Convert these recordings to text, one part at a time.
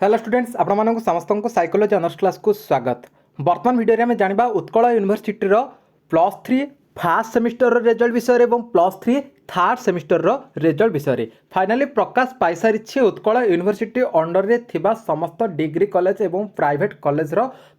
Hello students आपको समस्त को साइकोलॉजी ऑनर्स क्लास को स्वागत। वर्तमान वीडियो में जानिबा Utkal university +3 first semester result विषय और +3 थर्ड सेमिस्टर रिजल्ट विषय फाइनाली प्रकाश पाई सारी उत्कल यूनिवर्सिटी अंडर रे थिबा समस्त डिग्री कॉलेज और प्राइवेट कॉलेज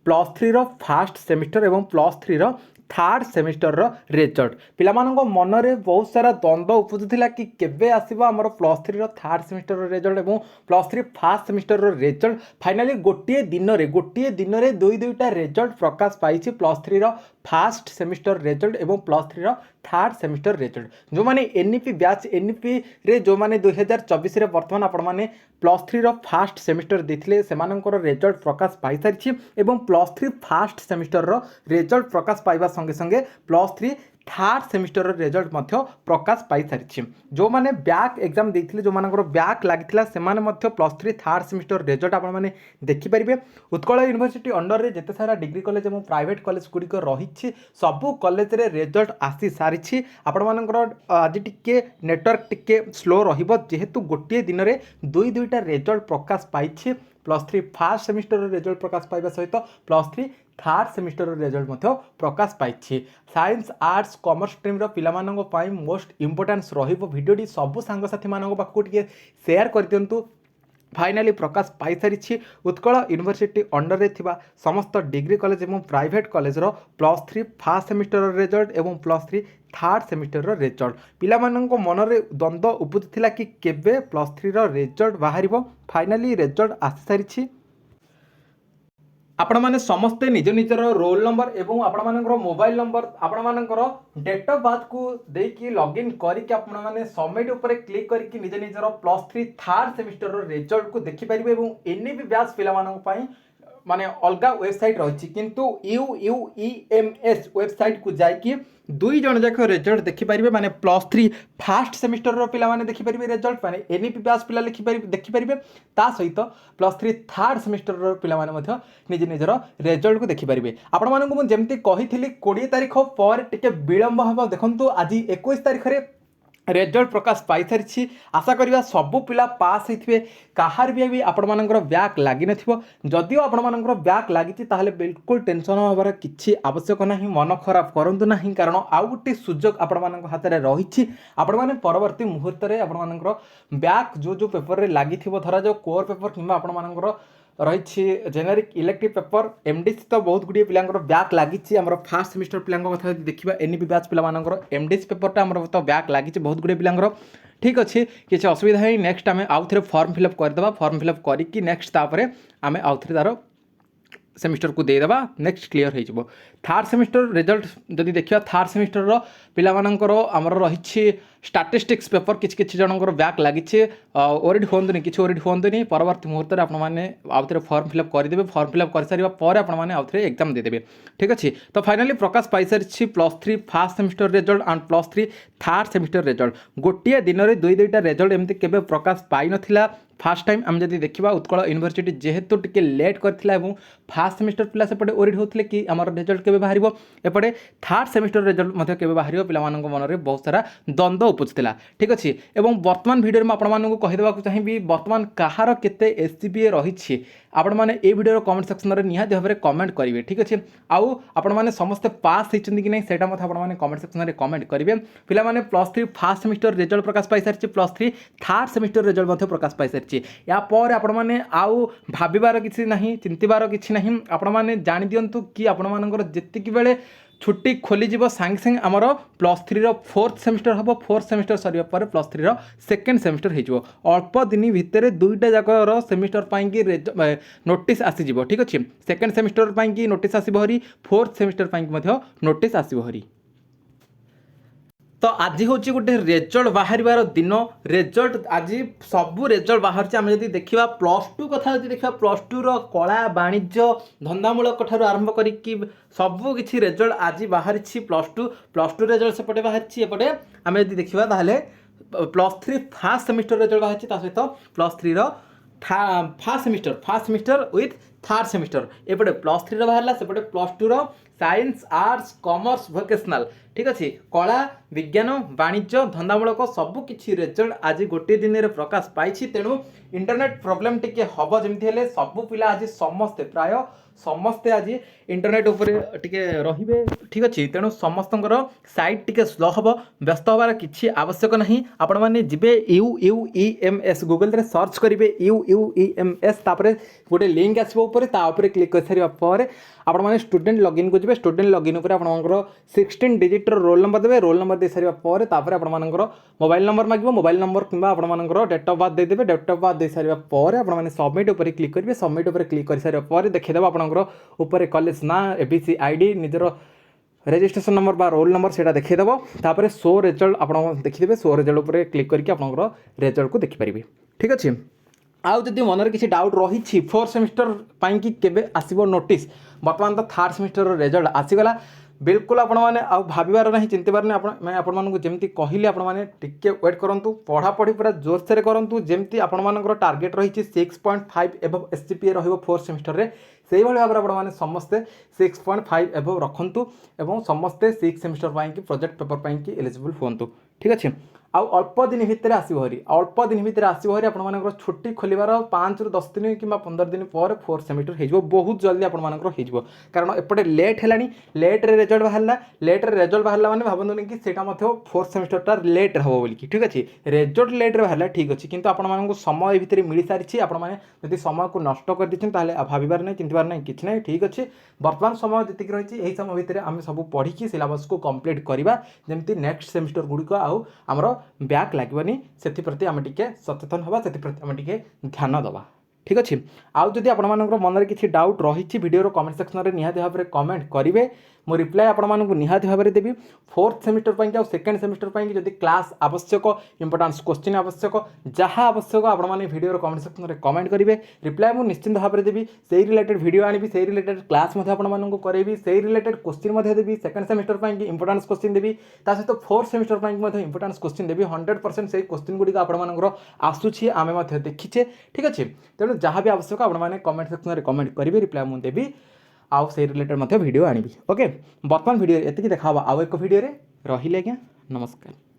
+3 फास्ट सेमिस्टर और +3 थर्ड सेमिस्टर रिजल्ट पिलामानंको मनरे बहुत सारा द्वंद्व उपजुला कि केबे आसीबो हमर +3 थर्ड सेमिस्टर रिजल्ट और +3 फास्ट सेमिस्टर रिजल्ट फाइनाली गोटे दिन रे दुईटा रिजल्ट प्रकाश पाई +3 फास्ट सेमिस्टर रिजल्ट और +3 थर्ड सेमिस्टर रिजल्ट जो माने एनईपी बैच एनईपी रे जो माने 2024 रे वर्तमान आपण माने +3 फास्ट सेमिस्टर देथिले सेमानकर रिजल्ट प्रकाश पाई सारी एवं +3 फास्ट सेमिस्टर रिजल्ट प्रकाश पाइबा संगे संगे +3 थर्ड सेमिस्टर रिजल्ट मध्य प्रकाश पाई सारी जो माने बैक एग्जाम देथिले जो मानकर बैक लागिथिला से माने मध्य +3 थर्ड सेमिस्टर रिजल्ट आपण माने देखि परिबे। उत्कल यूनिवर्सिटी अंडर रे जेते सारा डिग्री कॉलेज और प्राइवेट कॉलेज गुड़िक रही सबू कॉलेज रे रिजल्ट आसी सारी आपण मानकर आज टिके नेटवर्क टिके स्लो रहिबो जेहेतु गोटे दिन रे दुईटा रिजल्ट प्रकाश पाई +3 फास्ट सेमिस्टर रिजल्ट प्रकाश पाइबा सहित +3 थर्ड सेमिस्टर रिजल्ट प्रकाश पाई। साइंस आर्ट्स कॉमर्स स्ट्रीम पिलामानंको पाई मोस्ट इंपोर्टेंस रहिबो भिडियोटी सबु सांगसाथी मानक पाखु टिके शेयर कर दियंतु। फाइनाली प्रकाश पाई सारी उत्कल यूनिवर्सिटी अंडर रे थिबा समस्त डिग्री कॉलेज और private college +3 first semester result और +3 थर्ड सेमिस्टर रिजल्ट पिलामानंको मनरे द्वंद्व उपजुला कि केबे +3 रिजल्ट बाहरिबो फाइनाली रिजल्ट आसी सारी आपण माने समस्ते निज निजर रोल नंबर एवं आपण मानकर मोबाइल नंबर आपण मानकर डेट ऑफ बर्थ को देकी लॉगिन करके आपण माने सबमिट ऊपर क्लिक करके निज निजर +3 थर्ड सेमिस्टर रिजल्ट को देखि परिबे एवं एनईपी बैच पिला मानक पई माने अलगा वेबसाइट रही किंतु UUEMS वेबसाइट को जाइए दुई जन जाक रिजल्ट देखिपारे माने +3 फास्ट सेमिस्टर पिला माने देखिपारे रिजल्ट माने एनईपी बैच पिला देखिपारे ता सहित +3 थर्ड सेमिस्टर पिला माने मध्य निज निजर रिजल्ट को देखिपारे। आपण मानक मु जेमती कहिथिली 20 तारिख पर टिके विलंब हबो देखंतु आज 21 तारिख रे रिजल्ट प्रकाश पाई सारी आशा करवा सबू पिला पास होते कहार भी आपण मानकर बैक लगी नदियो आपण मानकर बैक लगी ताहले बिल्कुल टेंशन होबार किसी आवश्यक ना मन खराब करूँ ना कारण आउ गोटे सुजोग आपण मान हाथ में रही आपण मैंने परवर्ती मुहूर्त में आपण मानकर बैक जो पेपर में लगी धरा जो कोर पेपर कि आपण मानकर रही जेनेरिक इलेक्टिव पेपर एमडीसी तो बहुत गुड़िए पिला बैक लगी फास्ट सेमिस्टर पिला कथा देखा एनईपी बैच पिला एमडीसी पेपरटा तो बैक लगी बहुत गुड़िए पिला ठीक अच्छे किसी असुविधा है नेक्स्ट आम आउ थे फॉर्म फिलअप करदे फॉर्म फिलअप करके नेक्स्ट तापर आम आउ थे तार सेमिस्टर को देदेबा नेक्स्ट क्लीयर हो थर्ड सेमिस्टर रिजल्ट जदि देखा थर्ड सेमिस्टर पिलामानंकर आमर रही स्टैटिस्टिक्स पेपर किसी जनकर बैक लगी ओरिड हुंतुनि किसी ओरिड हुंतुनि परवर्ती मुहूर्त में आपने आउ थे फॉर्म फिलअप करदे फॉर्म फिलअप कर सारा पर आपने आउ थे एग्जाम देदेवे ठीक अच्छे। तो फाइनाली प्रकाश पाई सारी +3 first semester result and +3 third semester result गोटे दिन में दुईटा रिजल्ट एमती केबे प्रकाश पाई नथिला। फास्ट टाइम आम जब देखा उत्कल यूनिवर्सिटी जेहेतु टिके लेट करथिला एवं फास्ट सेमिस्टर पिला सेपटे ओरिड होते कि आमर रिजल्ट केबे बाहर एपटे थर्ड सेमिस्टर रिजल्ट मध्य केबे बाहर पिला मन में बहुत सारा द्वंद्व उपजुला ठीक अच्छे। एवं वर्तमान वीडियो में आपको कहीदेवा चाहिए वर्तमान कहार केते एससीबीए रही आपण मैंने ये वीडियो कमेंट सेक्शन में निहाती भाव में कमेंट करेंगे ठीक अच्छे। आउ आपण मैंने समस्ते पास होती कि नहीं सेटा मत आपने कमेंट सेक्शन में कमेंट करेंगे। पिला माने +3 फास्ट सेमिस्टर रिजल्ट प्रकाश पाई सारी +3 थर्ड सेमिस्टर रिजल्ट प्रकाश पाई सारी यापर आपण मैंने आउ भाबार किसी ना चिंतबार किसी ना आपण मैंने जाणी दिंतु कि आपण मानकर जितकी बेले छुट्टी खोलीज सांगे सांगे आमर +3 फोर्थ सेमिस्टर हम फोर्थ सेमिस्टर सर पर +3 सेकेंड सेमिस्टर हो अल्प दिन भितर दुईटा जाकर सेमिस्टर पाई नोटिस आसीज ठीक अच्छे। सेकेंड सेमिस्टर पाई नोटिस आसरी फोर्थ सेमिस्टर पाई नोटिस आसरी। तो आज हूँ गोटे रिजल्ट बाहर दिन रिजल्ट आज सबू रिजल्ट बाहर आम जब देखा +2 कथा देखा +2 कला वाणिज्य धंदामूलक ठार आरंभ करी सबू किसी रिजल्ट आज बाहर +2 रिजल्ट सेपटे बाहर एपटे आम जब देखा +3 फास्ट सेमिस्टर रिजल्ट बाहर सहित +3 first semester with third semester एपटे +3 बाहर सेपटे +2 साइंस आर्ट्स कॉमर्स वोकेशनल ठीक अच्छे कला विज्ञान वाणिज्य धंदामूलक सबकि रेजल्ट आज गोटे दिन में प्रकाश पाई तेणु इंटरनेट प्रोब्लेम टिके हम जमी हेले सबू पिला आज समस्ते प्राय समस्ते आज इंटरनेट उपरे टिके रहिबे ठीक अच्छे तेणु समस्तଙ୍କର साइट टिके स्लो हम व्यस्त हबार किसी आवश्यक नहीं आपण मैंने जीवे UUEMS गूगल रे सर्च करेंगे UUEMS तापर गोटे लिंक आसो ऊपर क्लिक कर सारा पर आपण मैंने स्टूडेंट लॉगिन को जी स्टूडेंट लॉगिन उपर आपंकर 16 डिजिट रोल नंबर देवे रोल नंबर दे सारा पर आपंकर मोबाइल नंबर मांगे मोबाइल नंबर कि आपंकर डेट ऑफ बर्थ देदेवे डेट ऑफ बर्थ दे सारा पर आपने सबमिट उपर क्लिक करेंगे सबमिट उपर क्लिक कर सारा पर देखीदेव आपंकर ऊपर कॉलेज ना ABC ID निजर रेजिस्ट्रेशन नंबर बा रोल नंबर से देखीदेव तापर शो रिजल्ट आप देखीदेवे शो रिजल्ट उपर क्लिक करके आपंकर रिजल्ट को देखिपारे ठीक अच्छे आउ जदि मनरे किसी डाउट रही 4th सेमिस्टर पाई कि केबे आसीबो नोटिस बर्तमान तो 3rd सेमिस्टर रिजल्ट आसीगला बिल्कुल आपण मैंने आउ भाबार नहीं चिंतार नहीं मैं आपको जमी कहली आपने टिके वेट करूँ पढ़ापढ़ी पूरा जोरसे करूँ जमी आपर टार्गेट रही 6.5 एबव SGPA रही 4th सेमिस्टर रे से भाव में आपने समस्ते 6.5 एबव रखुँ और समस्ते 6th सेमिस्टर पाई प्रोजेक्ट पेपर पाई एलिजिबल हूँ ठीक अच्छे आउ अल्प दिन भितर आसो हरी अल्प दिन भितर आसो हरी आपर छुट्टी खोलार 5 ରୁ 10 दिन कि 15 दिन पर 4th सेमिस्टर हो बहुत जल्दी आपर कारण एपटे लेट है लेट्रे रिजल्ट बाहर लेट्रे रिजल्ट बाहर मैंने भावुनि कि सेटा 4th सेमिस्टरटा लेट हम बोलिक ठीक अच्छे रिजल्ट लेट्रे बाहर ठीक अच्छे किंतु आपको समय भितर मिल सारी आपने समय को नष्ट कर देते भाबार नहीं चिंतार नहीं कि नहीं ठीक अच्छे बर्तमान समय जी रही यही समय भितर आम सब पढ़ी सिलेबस को कंप्लीट करवा जमी नेक्स्ट सेमिस्टर गुड़िक आमर बैक लगनी से आम टे सचेतन हवा से आम टे ध्यान दवा ठीक अच्छे आउ जदि आप मन में किसी डाउट रही वीडियो कमेंट सेक्शन में निहाती भाव में कमेंट करेंगे मो रिप्लाई आपको निहाती भाव में देवी 4th सेमिस्टर पर आउ 2nd सेमिस्टर पर जदि क्लास आवश्यक इंपोर्टान्स क्वेश्चन आवश्यक जहाँ आवश्यक आपने वीडियो कमेंट सेक्शन में कमेंट करेंगे रिप्लाई मुझे निश्चिंत भाव में देवी से रिलेटेड वीडियो आनी से रिलेटेड क्लास आपको करेंगे से रिलेटेड क्वेश्चन देवी 2nd सेमिस्टर पर इंपोर्टान्स क्वेश्चन देवी सहित 4th सेमिस्टर पर इंपोर्टान्स क्वेश्चन देवी 100% से क्वेश्चन गुड़िक आपर आसूसी आम देखीचे ठीक अच्छे तेणु जहाँ भी आवश्यक आपने कमेंट सेक्शन में कमेंट करेंगे रिप्लाई मुझे देवी आउ से रिलेटेड वीडियो आनी ओके बर्तमान वीडियो एति देखा आउ एक वीडियो रही आज्ञा नमस्कार।